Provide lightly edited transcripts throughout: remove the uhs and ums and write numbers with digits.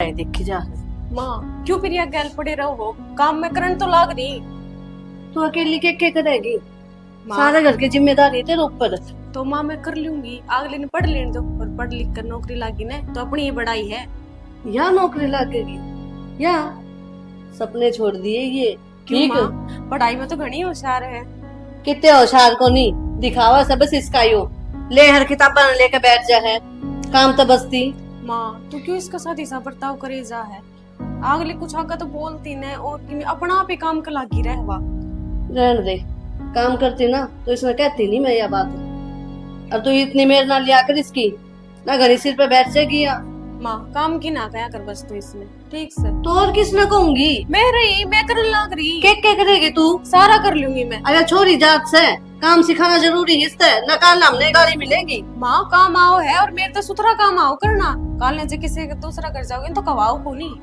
चाहे देखी जा। माँ क्यों फिर यहाँ गैल पड़े रहो, काम में करंट तो लाग रही। तू अकेली के करेगी? माँ सारे घर की जिम्मेदारी तेरे ऊपर। तो माँ मैं कर लूंगी, अगले ने पढ़ लेने दो, और पढ़ लिख कर नौकरी लागी ना तो अपनी ये बड़ाई है। या नौकरी लगेगी या सपने छोड़ दिए ये। क्यों ठीक माँ, पढ़ाई में तो घनी होशियार है। कितने होशियार को नहीं दिखावा सब सिस्कायो। ले हर किताबा लेके बैठ जा है, काम तो बसती। माँ तू क्यों इसका साथ ऐसा बर्ताव करे जा है, अगले कुछ आगा तो बोलती न, और कि अपना आप ही काम का लागी रहवा। रहने दे, काम करती ना तो इसमें कहती नहीं मैं यह बात। अब तू इतनी मेहर ना लिया कर इसकी, ना घड़ी सिर पे बैठ जाएगी या। माँ काम की ना कया कर बस तू इसमें, ठीक से। तो और किस ना कहूंगी? मैं रही, मैं कर लाग रही, के करेगी तू? सारा कर लूंगी मैं। अरे छोरी जात से काम सिखाना जरूरी है, इससे न काल हमने गाली मिलेगी। माँ काम आओ है, और मेरे तो सुथरा काम आओ करना, काल ने जे किसी का दूसरा कर जाओगे तो कवाओ को नहीं।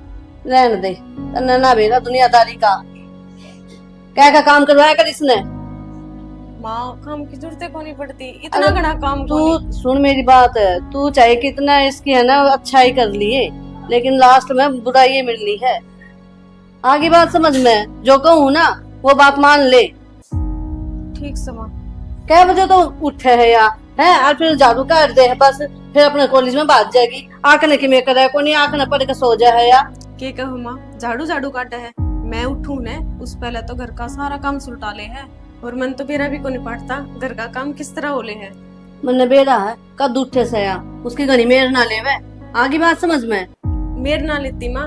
रहने दे, तन्ने ना भेजा दुनियादारी का। क्या का काम करवाया कर इसने? माँ काम की जरूरत को नहीं पड़ती, इतना घना काम को तू नहीं। सुन मेरी बात है, तू चाहे कितना इसकी है ना अच्छाई कर लिए, लेकिन लास्ट में बुराई मिलनी है। आगे बात समझ में, जो कहूँ ना वो बात मान ले। ठीक से माँ। क्या बजे तो उठे है या है, और फिर झाड़ू काट दे है बस, फिर अपने कॉलेज में भाग जाएगी। आंखने की मेकर है, को नहीं आंखने पड़ के सो जाए या। के कहूँ माँ, झाड़ू झाड़ू काटा है, मैं उठूं ने उस पहले तो घर का सारा काम सुलटा ले है, और मन तो मेरा भी को नहीं पड़ता घर का काम किस तरह होले है। मन बेरा है कद उठे से या, उसकी घनी मेर ना ले वे। आगे बात समझ में। मेर ना लेती माँ,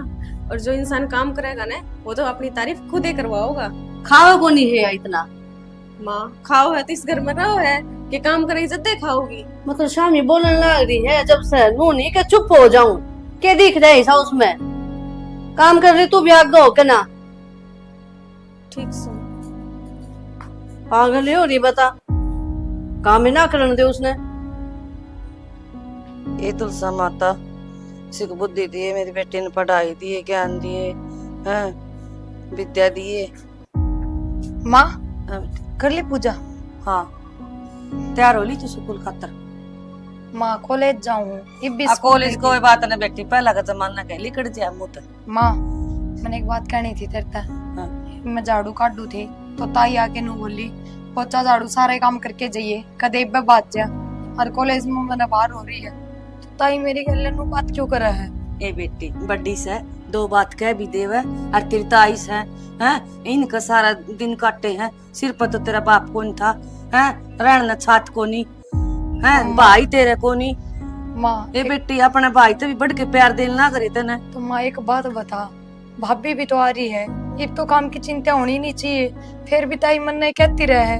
और जो इंसान काम करेगा ना वो तो अपनी तारीफ खुद ही करवाओगा। खाओ को नहीं है या इतना। माँ खाओ है तो इस घर में रहो है कि काम करे जद्दे खाओगी। मतलब शामी बोलने लग रही है जब से, नू नहीं के चुप हो जाऊं। क्या दिख रहा है ऐसा उसमें? काम कर रही तू भी आग दो के ना। ठीक से। पागल हो रही बता, काम ही ना करने दे उसने। ये तुलसा माता सिख बुद्धि दिए, मेरी बेटी ने पढ़ाई दिए, ज्ञान दिए, हैं विद्या दिए। माँ कर ली पूजा? हाँ तैयार हो ली तू स्कूल खातर? माँ कॉलेज जाऊँ कॉलेज कोई बात नहीं बेटी, पहला का जमाना कह लिकड़ जा मुँह ते। माँ मैंने एक बात कहनी थी तेरे से। हाँ। मैं झाड़ू काटू थी तो ताई आके नू बोली पोचा झाड़ू सारे काम करके जाइए, कदे इब्बे बात जा, और कॉलेज में मैंने बाहर हो रही है तो ताई मेरी गले नू बात क्यों कर रहा है? ए बेटी बड्डी से दो बात कह भी देवे, और तेरी ताई से हैं इनका सारा दिन काटे हैं, सिर पर तो तेरा बाप कौन था, हैं रहना छात को नहीं, हैं भाई तेरे को नहीं। माँ ए बेटी अपने भाई तो भी बढ़ के प्यार देना ना करे तेने। तो माँ एक बात बता, भाभी भी तो आ रही है, ये तो काम की चिंता होनी नहीं चाहिए, फिर भी ताई मन नहीं कहती रहे।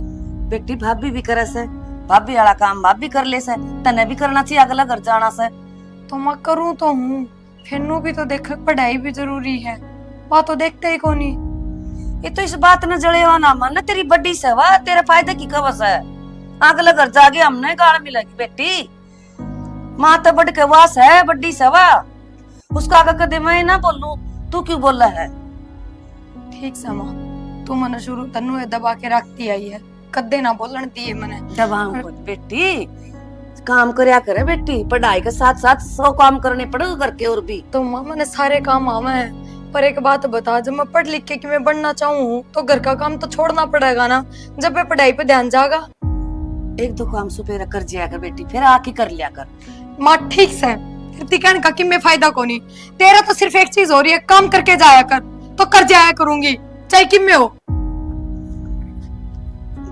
बेटी भाभी भी करे से, भाभी वाला काम भाभी कर ले से, तने भी करना चाहिए अगला घर जाना से। तो मैं करूँ तो हूँ, फिर नू भी तो देख, पढ़ाई भी जरूरी है, वहाँ तो देखते ही को नहीं। ये तो इस बात न जड़े हो ना मन, तेरी बड्डी सेवा तेरे फायदे की कवस है, अगला घर जाके हमने गाल मिलेगी। बेटी माँ तो बढ़ के वास है, बड्डी सेवा उसका आगे कदे मैं ना बोलूं, तू क्यों बोल रहा है? ठीक से माँ, तू मने शुरू तन्नू दबा के रखती आई है, कदे ना बोलन दिए मने। दबाऊं कुछ बेटी, काम करया करे बेटी, पढ़ाई के साथ साथ 100 काम करने पड़ेगा घर के और भी। तो माँ मैंने सारे काम आवे हैं, पर एक बात बता, जब मैं पढ़ लिख के कि मैं बनना चाहूँ तो घर का काम तो छोड़ना पड़ेगा ना, जब मैं पढ़ाई पे ध्यान जाएगा। एक दो काम सुपेरा कर जाया कर बेटी, फिर आके कर लिया कर। माँ ठीक से, कहने का कि मैं फायदा को नहीं, तेरा तो सिर्फ एक चीज हो रही है, काम करके जाया कर, तो कर जाया करूंगी चाहे कि मैं हो।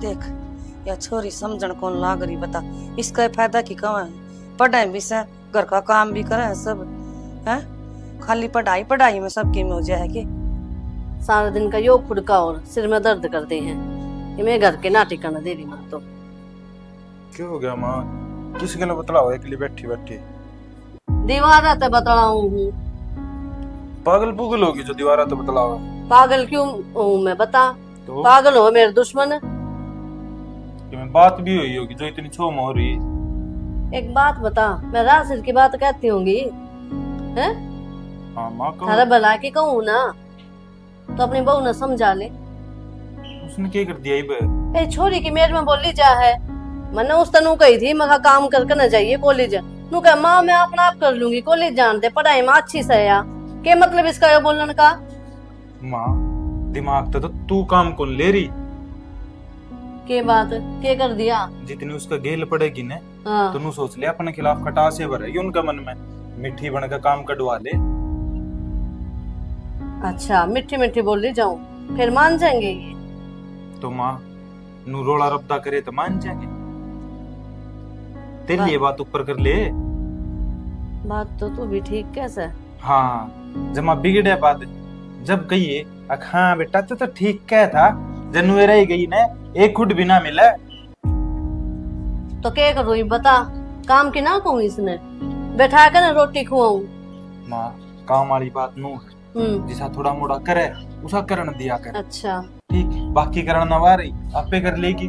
देख या छोरी समझन कौन लाग रही बता, इसका फायदा की कवा है? पढ़ाई भी से, घर का काम भी करे सब, हैं खाली पढ़ाई पढ़ाई में सबकी में हो जाएगी। सारा दिन का यो खुड़का और सिर में दर्द करते हैं, मैं घर के ना ठिकाना दे रही मैं तो। क्यों हो गया माँ? किसी के लिए बतलाओ, एक लिए बैठी बैठी दीवारा तो बतलाऊं हूँ। पागल पुगल होगी जो दीवारा तो बतलाओ। पागल क्यों हूँ मैं बता? तो पागल हो मेरे दुश्मन? कि मैं बात भी हुई होगी जो इतनी छोम हो रही। एक बात बता, मैं रासिर की बात कहती होंगी हैं? हाँ माँ को थारा भला के कहूँ ना तो अपनी बहू ने समझा ले। उसने क्या कर दिया ये? ए छोरी की मेर में बोली जा है, मैंने उस तनु कही थी मगर काम करके न जाइए कॉलेज। नू कह माँ मैं अपना आप कर लूंगी, कॉलेज जान दे, पढ़ाई में अच्छी से या क्या मतलब इसका ये बोलने का? माँ दिमाग तो तू काम कौन ले रही? के बात के कर दिया? जितनी उसका गेल पड़ेगी ने हाँ। तो नू सोच ले अपने खिलाफ खटास भरेगी उनका मन में, मिट्टी बन का काम कटवा ले। अच्छा मीठी मीठी बोल रही जाऊं, फिर मान जाएंगे ये? तो माँ नू रोला रब्दा करे तो मान जाएंगे। तेरे लिए बात ऊपर कर ले। बात तो तू भी ठीक कैसे? हाँ जमा बिगड़े बात जब कहिए हाँ बेटा तो ठीक क्या था, जनवे रह गई ने एक खुद भी ना मिला। तो क्या करूं ये बता, काम की ना कहूं इसने, बैठा कर ना रोटी खुआऊं? माँ काम वाली बात नू है, जिसा थोड़ा मोड़ा करे उसा करण दिया कर। अच्छा ठीक, बाकी करण ना वारी आपे कर लेगी।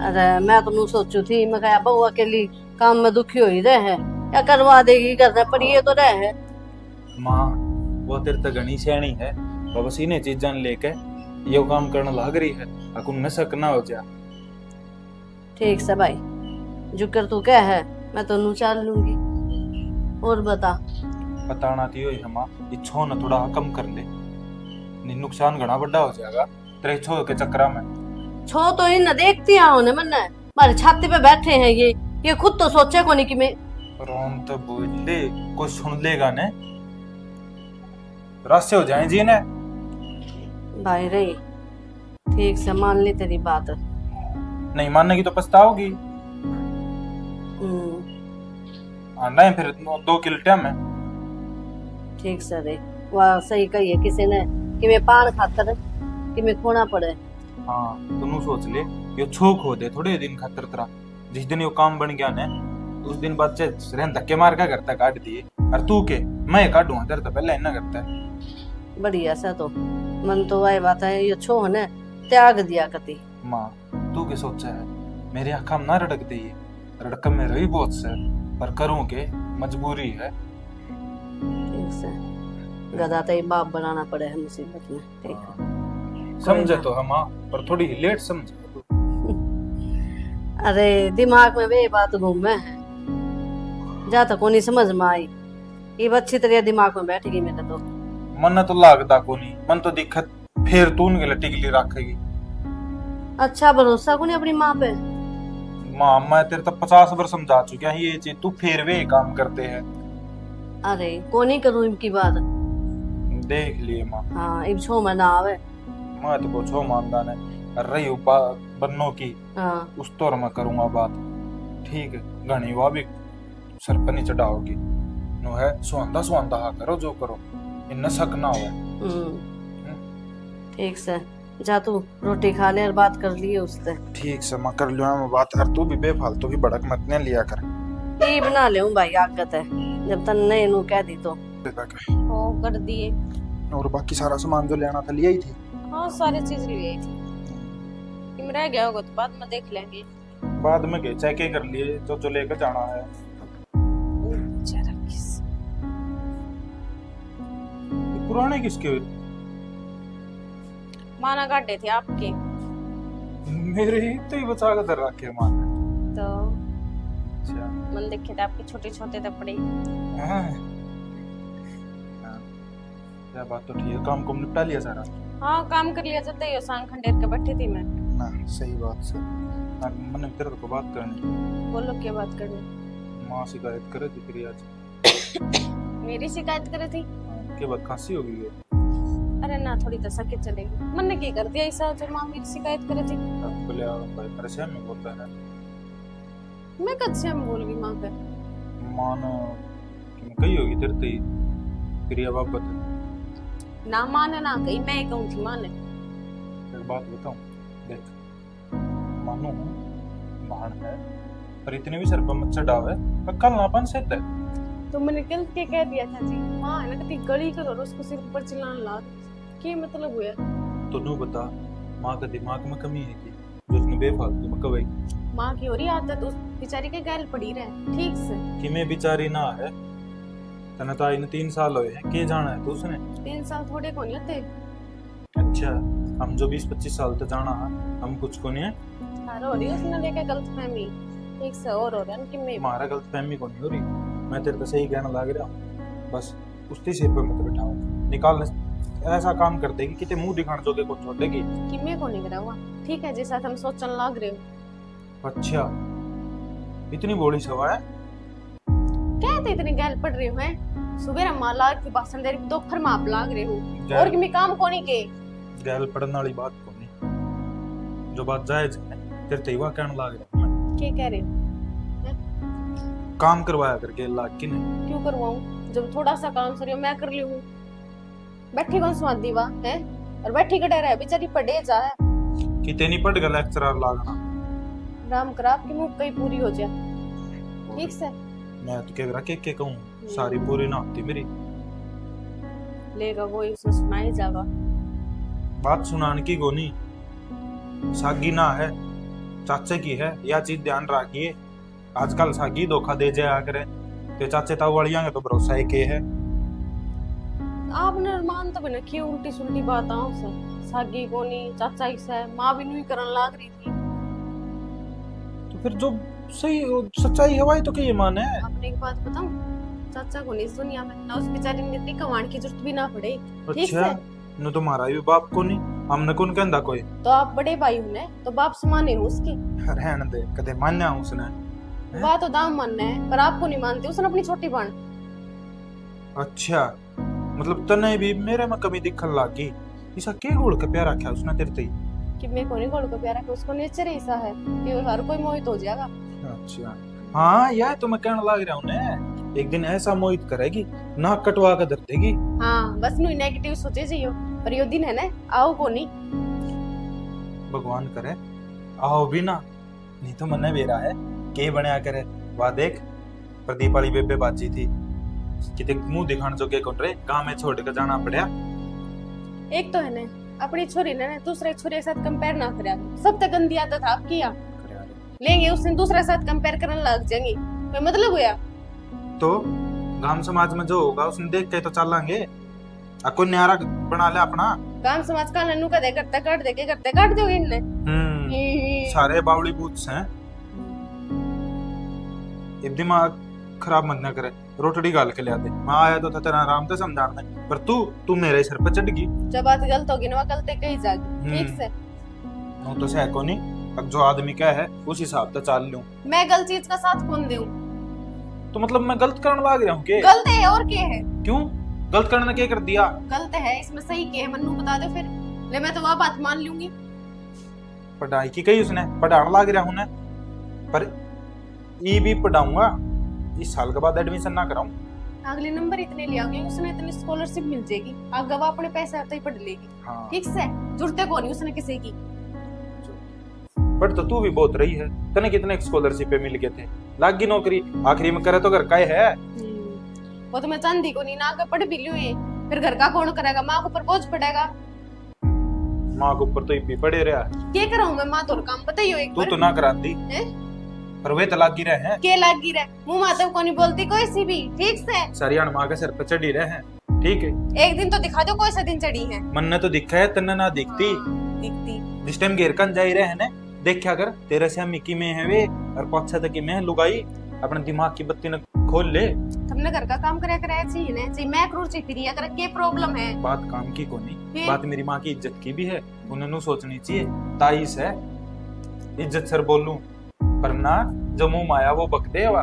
अरे मैं तो नू सोचू थी, मैं कहा बहू अकेली काम में दुखी हो ही रहे है, या करवा देगी, करना पड़ी ये तो रहे है। माँ वो तेरे तो घनी सैनी है, तो बस इन्हें चीजां लेके ये काम करने लग रही है, अकुन नशक ना हो जा। ठीक से भाई, जुकर तू क्या है, मैं तो नू चाल लूंगी। और बता। बताना थी हमा इच्छो न थोड़ा कम कर ले, नहीं नुकसान घना बड़ा हो जाएगा तेरे छो के चक्रा में। छो तो इन देखती आओ ने मन मारे छाती पे बैठे हैं ये खुद तो सोचे को नहीं कि मैं रोम तो बोल ले, कोई सुन लेगा ने, रास्ते हो जाए जी ने। भाई रही ठीक से मान ली तेरी बात। नहीं मानने की तो पछताओगी। आना है फिर 2 किलो में। ठीक से रे, वह सही कही है किसी ने कि मैं पान खातर कि मैं खोना पड़े। हाँ तू सोच ले, यो छोक हो दे थोड़े दिन खातर तेरा, जिस दिन यो काम बन गया ने उस दिन बाद से धक्के मार का करता काट दिए, और तू के मैं काटूंगा तेरे तो पहले इतना करता है। बढ़िया सा तो मन तो वही बात है, ये छो ने त्याग दिया कति। माँ तू के सोचा है, मेरे आँखा में ना रड़क दे, रड़कम में रही बहुत से, पर करूँ के मजबूरी है। ठीक से गधा तो बाप बनाना पड़े है मुसीबत में। ठीक है समझे तो हम, पर थोड़ी लेट समझे तू। अरे दिमाग में वे बात घूमे है, जा तक नहीं समझ में आई, ये अच्छी तरह दिमाग में बैठ गई मेरे तो। मन तो लागता को नहीं, मन तो दिक्कत फिर तू उनके टिकली रखेगी। अच्छा भरोसा को नहीं अपनी माँ पे? माँ मैं तेरे तो 50 बार समझा चुका है ये चीज, तू फिर वे काम करते हैं। अरे को नहीं करूँ इनकी बात? देख लिए माँ। हाँ इब छो में ना आवे, मैं तो पूछो मानदान है रही बन्नो की। हाँ उस तौर में करूंगा बात, ठीक है घनी वह भी सर पर नहीं चढ़ाओगी नो है, सुहांदा सुहांदा हा करो जो करो, इन शक ना हो। ठीक से जा तू रोटी खा ले और बात कर लिए उससे। ठीक से मैं कर लूंगा मैं बात, और तू भी बेफालतू की भड़क मत ने लिया कर। ये बना ले भाई आगत है, जब तक नहीं नू कह दी तो। ओ कर दिए। और बाकी सारा सामान जो लेना था लिया ही थी? हाँ सारी चीज ले आई थी, कि रह गया होगा तो बाद में देख लेंगे। बाद में गए चेक कर लिए जो लेकर जाना है। पुराने किसके? माना काटे थे आपके। मेरे ही तो ही बचा कर रखे मान। तो अच्छा मन देखे थे आपके छोटे छोटे कपड़े। क्या बात तो ठीक है, काम को निपटा लिया सारा? हाँ काम कर लिया, जब यो सांग खंडेर के बैठी थी मैं। ना सही बात से मैंने तेरे को बात करनी। बोलो क्या बात करनी? माँ शिकायत करे थी तेरी आज। मेरी शिकायत करे थी? के बाद खांसी हो गई है। अरे ना थोड़ी तो सके चलेगी, मन ने क्या कर दिया ऐसा जो माँ मेरी शिकायत करे थी? बोले भाई परेशान में बोलता है। मैं कब से हम बोल गई माँ पे? माँ ना कही होगी तेरे तो ही क्रिया बाबत ना माने ना कही, मैं कहूँ थी माने। एक बात बताऊं, देख मानो महान है पर इतने भी सर पर मत चढ़ावे, पर कल नापन से है। तो मैंने कल के कह दिया था जी, माँ है ना कभी गली करो और उसको सिर ऊपर चिल्लाने ला, क्या मतलब हुआ? तो नू बता, माँ का दिमाग में कमी है कि जो उसने बेफालतू में कवाई? माँ की हो रही आदत उस बेचारी के गैल पड़ी रहे ठीक से। कि मैं बेचारी ना है, तने तो इन 3 साल हुए हैं, के जाना है तो उसने? 3 साल थोड़े को नहीं होते। अच्छा हम जो 20-25 साल तक जाना है, हम कुछ को नहीं है। सारा हो रही है उसने लेके गलतफहमी, ठीक से और हो रहा है कि मैं हमारा गलतफहमी को नहीं हो रही, मैं तेरे को सही कहना लग रहा हूँ। बस उसके सिर पे मत बिठाओ, निकालने ऐसा काम कर देगी कि ते मुंह दिखाने जोगे को छोड़ेगी। कि मैं को नहीं करा हुआ, ठीक है जैसा तुम सोचने लग रहे हो। अच्छा, इतनी बड़ी सवा है? कहते इतने गैल पड़ रहे हो हैं, सुबह माला की भाषण दे रही दोपहर में आप लाग रहे हो, गैल- और कि मैं काम को नहीं के। गैल पढ़ने वाली बात को नहीं, जो बात जायज है तेरे ते हुआ कहने लग रहा हूं मैं। क्या कह रहे हो? काम करवाया करके लाग की नहीं। क्यों करवाऊं, जब थोड़ा सा काम सरियो मैं कर ली हूँ। बैठी कौन स्वादी वा है, और बैठी कटे रहे बेचारी पढ़े जा है। कि ते नहीं पढ़ गया लेक्चरर लागना। राम करा आपकी मुंह कहीं पूरी हो जाए, ठीक से मैं तो कह रहा के कहूं सारी पूरी ना होती मेरी। लेगा वो उसे सुनाई जागा। बात सुनाने की गोनी सागी ना है, चाचे की है, यह चीज ध्यान रखिए। आजकल सागी धोखा दे जाया करे, ते चाचे ताऊ वालियां के तो भरोसा ही के है। आपने मान तो बिना क्यों उल्टी सुल्टी बात आऊं से, सागी कोनी चाचा ही से मां भी नहीं करन लाग रही थी। तो फिर जो सही सच्चाई है वही तो कही मान है। आपने एक बात बताऊं, चाचा को नहीं सुनिया मैं ना, उस बेचारी ने इतनी कमाण की जरूरत भी ना पड़े, ठीक अच्छा, है। न तुम्हारा भी बाप को नहीं, हमने कौन कहंदा कोई। तो आप बड़े भाई होने तो बाप समाने हो उसके, रहने दे, कदे मान्या उसने। बात तो दाम मानना है पर आपको नहीं मानते उसने अपनी छोटी बहन। अच्छा, मतलब तने भी मेरे में कमी दिखन लागी। इसा के गोल के प्यार रखा उसने तेरे ते। कि मैं कोने गोल को प्यारा कि उसको नेचर ही ऐसा है कि वो हर कोई मोहित हो जाएगा। अच्छा, हाँ यार तो मैं कहने लग रहा हूँ ना, एक दिन ऐसा मोहित करेगी नाक कटवा कर धर देगी। हाँ बस नु नेगेटिव सोचे जियो, पर यो दिन है ना आओ को नहीं। भगवान करे आओ भी ना, नहीं तो मन्ने बेरा है के बनया करे। वाह देख, प्रदीप वाली बेबे बाजी थी, किते मुंह दिखाने जो के कौन रे, गांव में छोड़ कर जाना पड़ा। एक तो है ना अपनी छोरी ने दूसरे छोरी के साथ कंपेयर ना करा, सब तक गंदी आदत आप किया लेंगे उसने दूसरे साथ कंपेयर करने लग जाएंगे, कोई मतलब हुआ। तो गांव समाज में जो होगा उसने देख के तो चलेंगे। आपको न्यारा बना ले अपना। गांव समाज का नन्नू का दे करते काट दे के करते काट दोगे इनने। सारे बावली बूथ हैं। ये दिमाग खराब मत ना करे, रोटड़ी गाल के ले आते। मैं आया तो था तेरा आराम से समझाने, पर तू मेरे सर पे चढ़ गई। जब बात गलत होगी ना गलती कही जागी, ठीक से। वो तो सह को नहीं, अब जो आदमी क्या है उस हिसाब से चाल लूं। मैं गलत चीज का साथ कौन दूं? तो मतलब मैं गलत करने लग रहा हूँ के? गलत है और क्या है? क्यों गलत करने क्या कर दिया? गलत है इसमें सही क्या है मन्नू बता दो फिर, ले मैं तो वह बात मान लूंगी। पढ़ाई की कही उसने, पढ़ाने लग रहा हूँ ना, पर ये भी पढ़ाऊंगा। इस साल के बाद एडमिशन ना कराऊं। अगले नंबर इतने ले आओगे उसने इतनी स्कॉलरशिप मिल जाएगी, आगे वो अपने पैसे आते ही पढ़ लेगी। हाँ। ठीक से जुड़ते को नहीं उसने किसी की। पर तो तू भी बहुत रही है, तने कितने स्कॉलरशिप पे मिल गए थे, लागी नौकरी, आखिरी में करे तो घर का ही है। वो तो मैं चांदी को नहीं ना आगे पढ़ भी लियो है, फिर घर का कौन करेगा? माँ के ऊपर बोझ पड़ेगा। माँ के ऊपर तो ये भी पड़े रहा। क्या कराऊं मैं? माँ तो काम बताइयो एक तू बार। तो ना कराती, पर वे तो लागी रहे हैं। के लागी रहे मुंह माते को नहीं बोलती कोई सी भी, ठीक से। सरियाण माँ के सर पे चढ़ी रहे हैं, ठीक है। एक दिन तो दिखा दो कोई सा दिन चढ़ी है। मन ने तो दिखा है, तन्ने ना दिखती। दिखती जिस टाइम घेर कन जाई रहे हैं ने, देखा कर तेरे से मिकी में है वे और पछा तक में लुगाई। अपने दिमाग की बत्ती न खोल ले। तुमने घर का काम कराया कराया चाहिए ना, चाहिए मैं करूँ चाहिए फिर ये कर के प्रॉब्लम है। बात काम की कोनी, फिर? बात मेरी माँ की इज्जत की भी है, उन्हें सोचनी चाहिए। ताईस है इज्जत सर बोलूं, पर ना जो मुंह माया वो बक दे वा।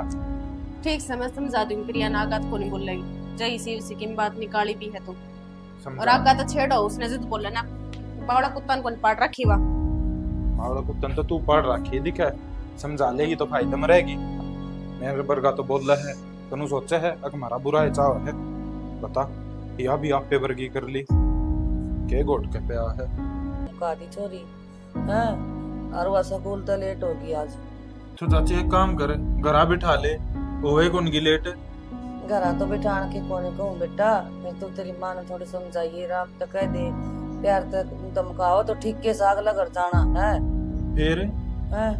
ठीक से मैं समझा दूंगी, प्रिया नागात को नहीं बोलेगी, जय सी उसी की बात निकाली भी है तो। और आगा तो छेड़ो उसने जिद बोला ना, बावड़ा कुत्ता को पाट रखी वा। बावड़ा कुत्ता तो तू पाड़ रखी दिखा, समझा लेगी तो फायदे में रहेगी। मेरे बरगा तो बोल रहा है, तनु सोचा है अगर हमारा बुरा है चाव है, बता या भी आप पे वर्गी कर ली के गोट के पे है। कादी छोरी हैं, और वह स्कूल तो लेट होगी आज। तो चाची एक काम करे, घरा बिठा ले, ओए कौन की लेट। घरा तो बिठान के कोने कहूँ बेटा, फिर तो तेरी माँ ने थोड़ी समझाइए, राम तो कह दे प्यार तक धमकाओ तो ठीक के साग लग जाना है। फिर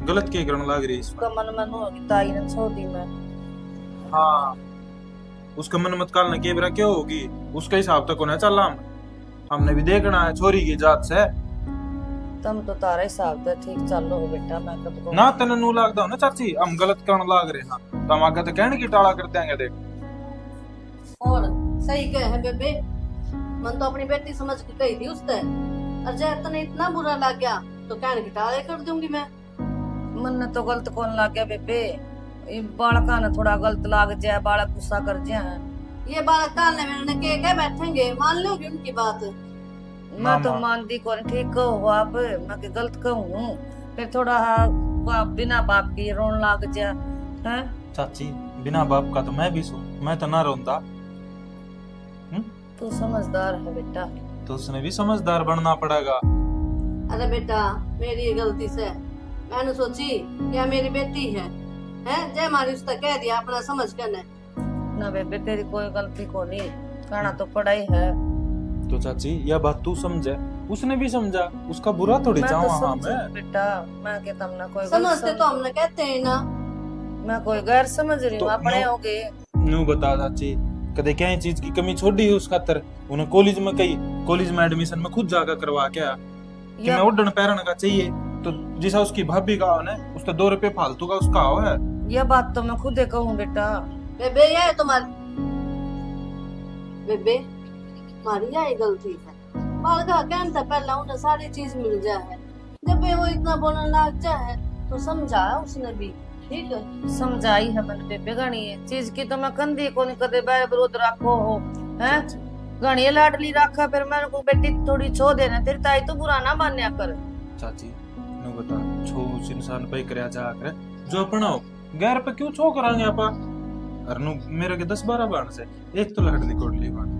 गलत क्या करने लग रही उसका मन मन होगी ताई ने छोड़ दी मैं। हाँ, उसका मन मत कालने के बेरा क्या होगी, उसका हिसाब तक होना चल। हमने भी देखना है छोरी की जात से। तुम तो तारा हिसाब से ठीक चल लो बेटा, मैं कब को ना तने नू लागदा हो ना चाची, हम गलत करने लग रहे हैं तो हम आगे तो कहने की टाला कर देंगे। देख और सही कहे है बेबे, मन तो अपनी बेटी समझ के कही थी उससे, और जब तने इतना बुरा लग गया तो कहने की टाले कर दूंगी मैं। मन तो गलत कौन लाग गया बेबे, ये बालका ने थोड़ा गलत लाग जाए, बालक गुस्सा कर जाए। ये बालक कालने में के क्या बैठेंगे, मान लोगे उनकी बात? मैं तो मानती कौन, ठीक कहो आप, मैं के गलत कहूँ, फिर थोड़ा बाप बिना बाप की रोन लाग जाए हैं। चाची बिना बाप का तो मैं भी सू, मैं तो ना रोंदा। तू समझदार है बेटा, तो उसने भी समझदार बनना पड़ेगा। अरे बेटा मेरी ये गलती से मैंने सोची क्या मेरी बेटी है जय हमारी उसका कह दिया अपना समझ कर ने। ना बेबे तेरी कोई गलती को नहीं, कहना तो पढ़ाई है। तो चाची यह बात तू समझे, उसने भी समझा, उसका बुरा थोड़ी मैं चाहूँ। तो हाँ समझी मैं बेटा, मैं कहता हूं ना कोई गलत समझते तो हमने कहते हैं ना, मैं कोई गैर समझ रही तो हूँ, अपने नो- हो गए। नू बता चाची, कदे क्या चीज की कमी छोड़ी है उस खातर? उन्हें कॉलेज में कही, कॉलेज में एडमिशन में खुद जाकर करवा के आया कि मैं उड़न पैरन का चाहिए, तो जिसा उसकी भाभी का है उसका 2 रुपए फालतू का उसका हो है। यह बात तो मैं खुद ही कहूँ बेटा। बेबे ये है तुम्हारी बेबे हमारी यही गलती है। बालका कहन था पहला उन्हें सारी चीज मिल जाए, जब वो इतना बोलने लग जाए तो समझाया उसने भी, ठीक है समझाई है मैंने बेबे, गणी है चीज की तो मैं कंधी को नहीं कदे बैर विरोध रखो हो हैं, गणी लाडली रखा, फिर मेरे को बेटी थोड़ी छो देना, तेरी ताई तो बुरा ना मान्या कर। चाची नू बता, छो उस इंसान पे करया जा कर जो अपना हो, गैर पे क्यों छो करांगे आपा? और नू मेरे के 10-12 बाण से एक तो लड़ली कोडली बाण,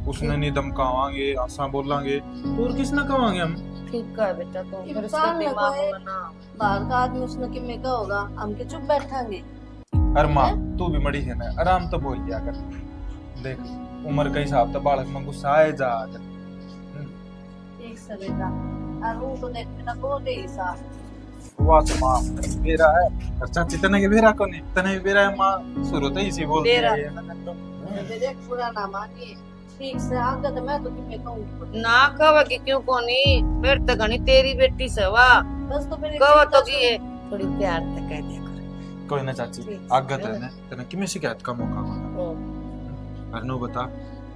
उसने नहीं धमकावांगे, आसा बोलांगे तो और किसने कवांगे हम? ठीक है बेटा, तो फिर उसका इंसान में दिमाग कोई- में ना। बाहर का आदमी उसने किम्मे का होगा, हम के चुप बैठांगे। अरे माँ तू भी मड़ी है ना, आराम तो बोल दिया कर, देख उम्र के हिसाब से बालक में गुस्सा आए जा कर। ठीक से बेटा, और वो तो देख बिना बहुत ही साफ हुआ तो माँ बेरा है, और चाची तने के बेरा को नहीं, तने भी बेरा है माँ, शुरू तो इसी बोलती बेरा है। मेरे पूरा ना मानिए, ठीक से आगे तो मैं तो किम्मे कहूंगी ना कवा कि क्यों कोनी, फिर तो गणी तेरी बेटी से वाह बस, तो मेरे कवा तो की है, थोड़ी प्यार से कह दिया कर। कोई ना चाची, ठीक, आगे है तने तने किमें शिकायत का मौका मांगा। ओ, और नू बता,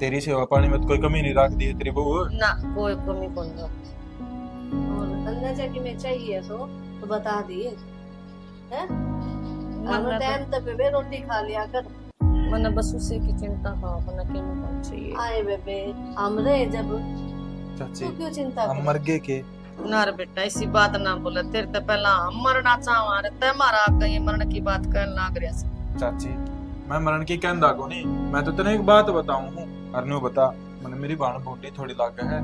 तेरी सेवा पानी में तो कोई कमी नहीं रख दी है तेरी बहू? ना कोई कमी कौन दो। और अन्ना जाके में चाहिए तो बता दिए हैं, मन टाइम तक बेबे रोटी खा लिया कर। मन बस उसी की चिंता का अपना क्यों कौन चाहिए। आए बेबे हम रहे जब, चाची तू क्यों चिंता हम कर? मर गए के? ना रे बेटा ऐसी बात ना बोला, तेरे तो पहला हम मरना चाहवा रे, ते मारा कहीं मरने की बात कहने लाग रहा से। चाची मैं मरण की कहंदा को नहीं, मैं तो तेने एक बात बताऊं हूँ। अरनू बता, मैंने मेरी बाण बोटी थोड़ी लाग है,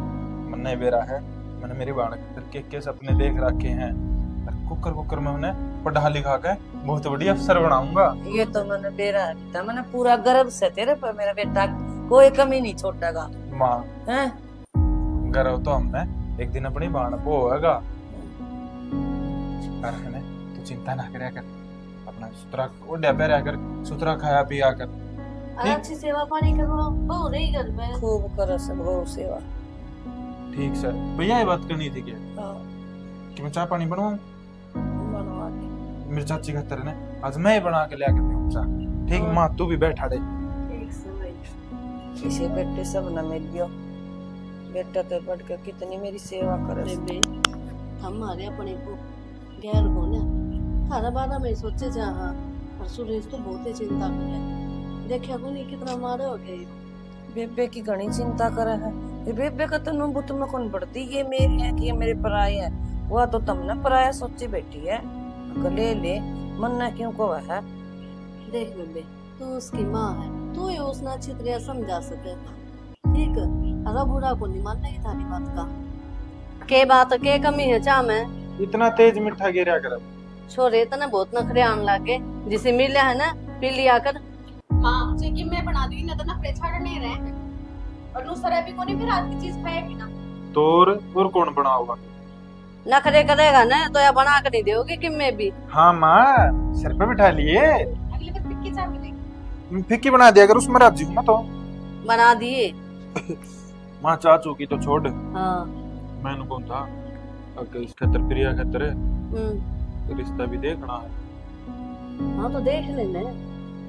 मन्ने बेरा है, मैंने मेरी बाण के सपने देख रखे हैं, कुकर कुकर में उन्हें पढ़ा लिखा के बहुत बड़ी अफसर बनाऊंगा। ये तो मैंने बेरा है बेटा, मैंने पूरा गर्व से तेरे पर मेरा बेटा कोई कमी नहीं छोड़ेगा माँ हैं। गर्व तो हमने एक दिन अपनी बाण को होगा। अरे तू चिंता ना करया कर, अपना सुतरा ओढ़िया पहरा कर, सुतरा खाया पिया कर। और अच्छी सेवा पानी करो, बहु रही घर में। खूब करो सब गौ सेवा। ठीक सर, भैया ये बात करनी थी क्या हाँ, कि मैं चाय पानी बनवाऊं? बनवा दे। मेरी चाची का तरह ने आज मैं ही बना के ले आके दूं चाय। ठीक माँ, तू भी बैठा दे। ठीक से भाई। किसी बेटे सब न मिल गयो, बेटा तो बढ़ के कितनी मेरी सेवा करे। बेबे हमारे अपने को गैर को ना थारा बारा में सोचे जा, हाँ और सुरेश तो बहुत ही चिंता करे, देखिया को नहीं कितना मारे हो गए। बेबे की घनी चिंता करे है, ये बेबे का तो नुबुत में कौन पड़ती, ये मेरी है कि ये मेरे पराए है, वह तो तुमने पराया सोची बैठी है, ले ले मन ना क्यों को है। देख बेबे तू उसकी माँ है, तू ही उसने अच्छी तरह समझा सके, ठीक है? अरे बुरा को नहीं मानना ही थारी बात का, के बात के कमी है चा में इतना तेज मिठा गिरा कर छोरे तने बहुत नखरे आन लागे, जिसे मिले है ना पी लिया कर। हाँ जी मैं बना दी ना तो नखरे छाड़ नहीं रहे, और दूसरा भी कोनी फिर रात की चीज खाएगी ना तो और कौन बनाओगा? नखरे करेगा ना तो या बना कर नहीं दोगे कि मैं भी। हाँ माँ, सिर पे बिठा लिए, अगले बार फिक्की चाय मिलेगी। फिक्की बना दिया कर, उसमें राजी हूँ मैं तो। बना दिए माँ चाचू की तो छोड़, हाँ। मैंने कौन था अगर इस खतर प्रिया खतर हम्म, रिश्ता भी देखना है हाँ तो देख लेने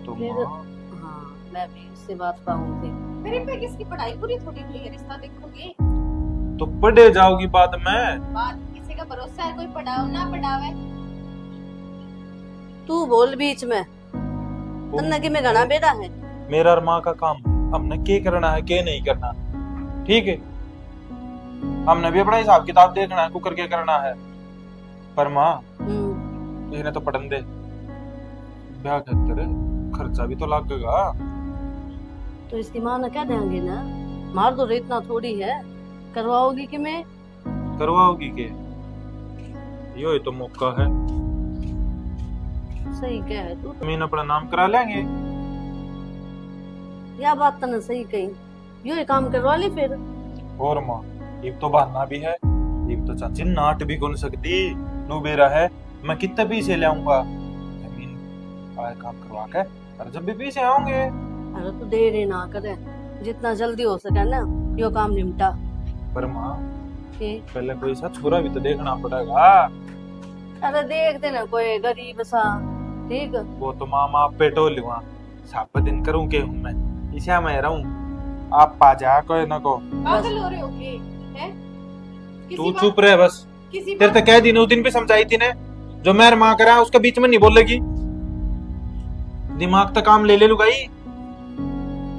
तो फिर। माँ हाँ मैं भी उससे बात पाऊँ थी, फिर इन पे किसकी पढ़ाई पूरी थोड़ी हुई है, रिश्ता देखोगे? तो पढ़े जाओगी बाद में। बात किसी का भरोसा है, कोई पढ़ाओ ना पढ़ावे। तू बोल बीच में, तन्ना की में घना बेटा है। मेरा और माँ का काम है, हमने क्या करना है क्या नहीं करना, ठीक है। हमने भी अपना हिसाब किताब देखना है, कुकर क्या करना है। पर माँ इन्हें तो पढ़न दे, ब्याह खातिर खर्चा भी तो लगेगा। तो इसकी माँ ने क्या देंगे ना, मार दो इतना थोड़ी है, करवाओगी कि मैं? करवाओगी के? यो ही तो मौका है, सही कह है तू। जमीन अपना नाम करा लेंगे। या बात तने सही कही, यो ही काम करवा ली फिर। और माँ एक तो बहाना भी है, एक तो चाची नाट भी कौन सकती नु बेरा है। मैं कितने पैसे ले आऊंगा जमीन आए काम करवा के, और जब भी पैसे आओगे। अरे तू देर ना करे, जितना जल्दी हो सके ना यो काम निपटा। पर माँ के पहले कोई सा छोरा भी तो देखना पड़ेगा। अरे देख देना कोई गरीब सा, ठीक। वो तो माँ पे टोल लूंगा, साप दिन करूं के हूँ मैं, इसे मैं रहूं। आप पा जा कोई ना को। पागल हो रहे हो के हैं? तू चुप रहे बस। किसी तेरे तो कह दी उस दिन भी समझाई थी ने, जो मैं माँ करा उसके बीच में नहीं बोलेगी। दिमाग तो काम ले ले लुगाई,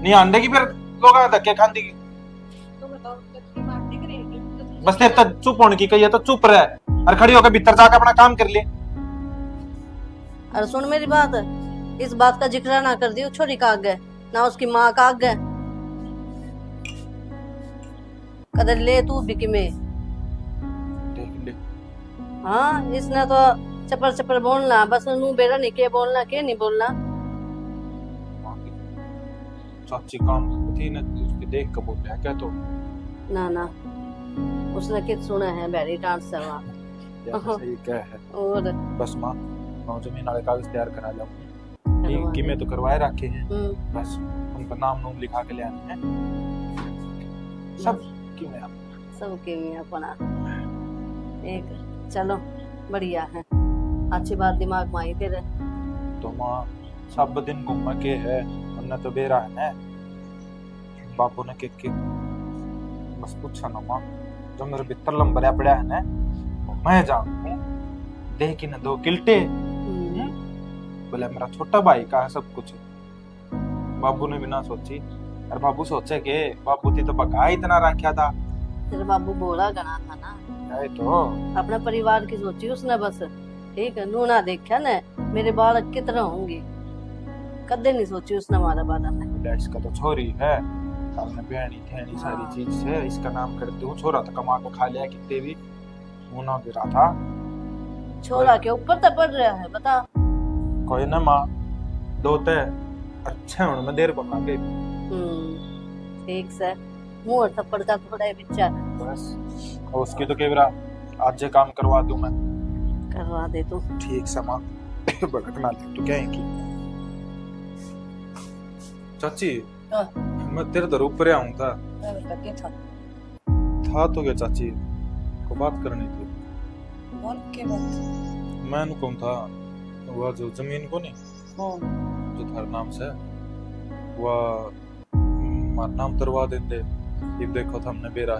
नहीं आंदे की फिर लोग धक्के खांदी की। तो बताओ कितनी बात दिख रही है? बस तेरे तो चुप होने की कही है तो चुप रहे, और खड़ी होकर भीतर जाकर अपना काम कर ले। अरे सुन मेरी बात, इस बात का जिक्र ना कर दियो छोरी का आगे, ना उसकी माँ का आगे। कदर ले तू बिकी में। देख ले हाँ इसने तो चपर चपर बोलना, बस नू बेरा नहीं के बोलना के नहीं बोलना। माँ की चाची काम थी ना, उसके देख के बोल रहा है क्या तो। ना ना उसने कित सुना है बैरी डांट से वहाँ। क्या सही क्या है। और बस माँ मैं जमीन वाले कागज तैयार करा लाऊंगी, कि मैं तो करवाए रखे हैं, बस उनका नाम नूम लिखा के ले आने हैं सब। क्यों है सबके में अपना एक, चलो बढ़िया है, अच्छी बात दिमाग में आई तेरे। तो माँ सब दिन घूम के है, हमने तो बेरा है ना बापू ने के बस पूछा ना माँ, जो मेरे भीतर लंबरिया पड़ा है ना, मैं जानू देख की न दो किल्टे। बोले मेरा छोटा भाई का है सब कुछ। बाबू ने बिना सोची, और बाबू सोचे के बाबू थी तो पका इतना रखा था। तेरे बाबू बोला गना था ना, है तो अपने परिवार की सोची उसने बस, ठीक है। नूना देखा ना मेरे बालक कितना होंगे, कदे नहीं सोची उसने हमारे बारे में। बोले इसका तो छोरी है, साल में बहनी थैनी सारी चीज से इसका नाम कर दूं। छोरा तो कमा के खा लिया कितने भी, मुना गिरा था। छोरा के ऊपर तो पड़ रहा है बता। कोई ना माँ दो ते अच्छे होने में देर को ना गई। ठीक से मुंह थप्पड़ का थोड़ा बिच्चा बस और उसकी तो केवरा आज जे काम करवा दूं मैं। करवा दे तू। ठीक से माँ भड़कना ले तू क्या है की चाची। मैं तेरे दर ऊपर आऊं था तो क्या चाची को बात करनी थी। बोल के बात। मैं कहूँ था वह जो जमीन को नहीं जो थार नाम से वह मार नाम करवा देंगे। ये देखो तो हमने बेरा